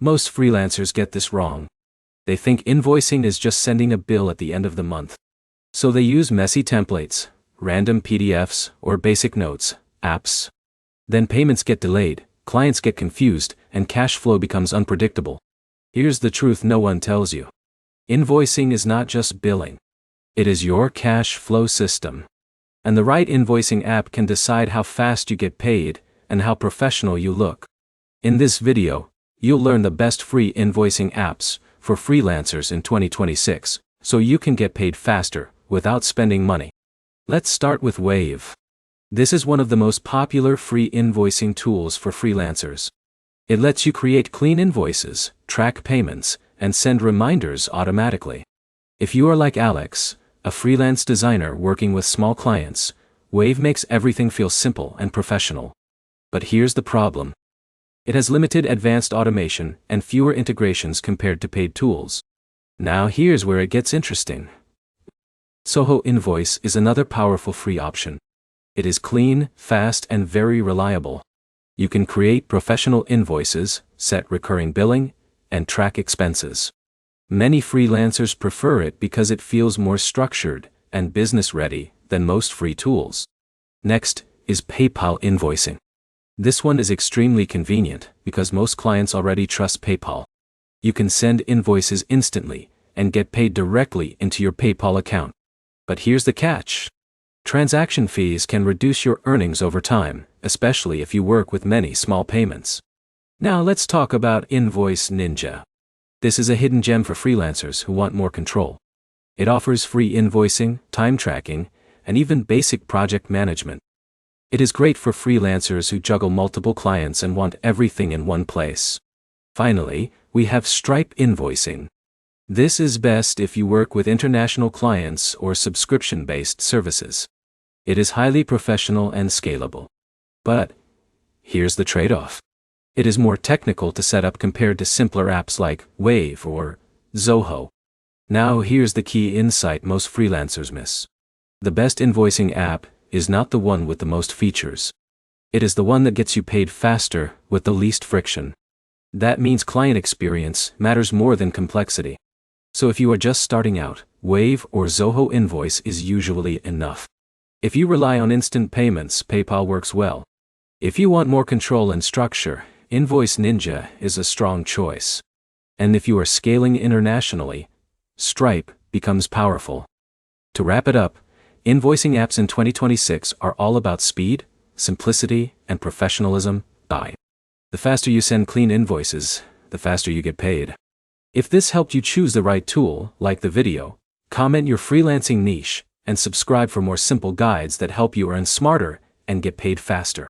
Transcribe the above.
Most freelancers get this wrong. They think invoicing is just sending a bill at the end of the month. So they use messy templates, random PDFs, or basic notes, apps. Then payments get delayed, clients get confused, and cash flow becomes unpredictable. Here's the truth no one tells you. Invoicing is not just billing. It is your cash flow system. And the right invoicing app can decide how fast you get paid and how professional you look. In this video, you'll learn the best free invoicing apps for freelancers in 2026, so you can get paid faster without spending money. Let's start with Wave. This is one of the most popular free invoicing tools for freelancers. It lets you create clean invoices, track payments, and send reminders automatically. If you are like Alex, a freelance designer working with small clients, Wave makes everything feel simple and professional. But here's the problem. It has limited advanced automation and fewer integrations compared to paid tools. Now here's where it gets interesting. Zoho Invoice is another powerful free option. It is clean, fast, and very reliable. You can create professional invoices, set recurring billing, and track expenses. Many freelancers prefer it because it feels more structured and business-ready than most free tools. Next is PayPal Invoicing. This one is extremely convenient because most clients already trust PayPal. You can send invoices instantly and get paid directly into your PayPal account. But here's the catch. Transaction fees can reduce your earnings over time, especially if you work with many small payments. Now let's talk about Invoice Ninja. This is a hidden gem for freelancers who want more control. It offers free invoicing, time tracking, and even basic project management. It is great for freelancers who juggle multiple clients and want everything in one place. Finally, we have Stripe Invoicing. This is best if you work with international clients or subscription-based services. It is highly professional and scalable. But here's the trade-off. It is more technical to set up compared to simpler apps like Wave or Zoho. Now here's the key insight most freelancers miss. The best invoicing app is not the one with the most features. It is the one that gets you paid faster with the least friction. That means client experience matters more than complexity. So if you are just starting out, Wave or Zoho Invoice is usually enough. If you rely on instant payments, PayPal works well. If you want more control and structure, Invoice Ninja is a strong choice. And if you are scaling internationally, Stripe becomes powerful. To wrap it up, invoicing apps in 2026 are all about speed, simplicity, and professionalism. The faster you send clean invoices, the faster you get paid. If this helped you choose the right tool, like the video, comment your freelancing niche, and subscribe for more simple guides that help you earn smarter and get paid faster.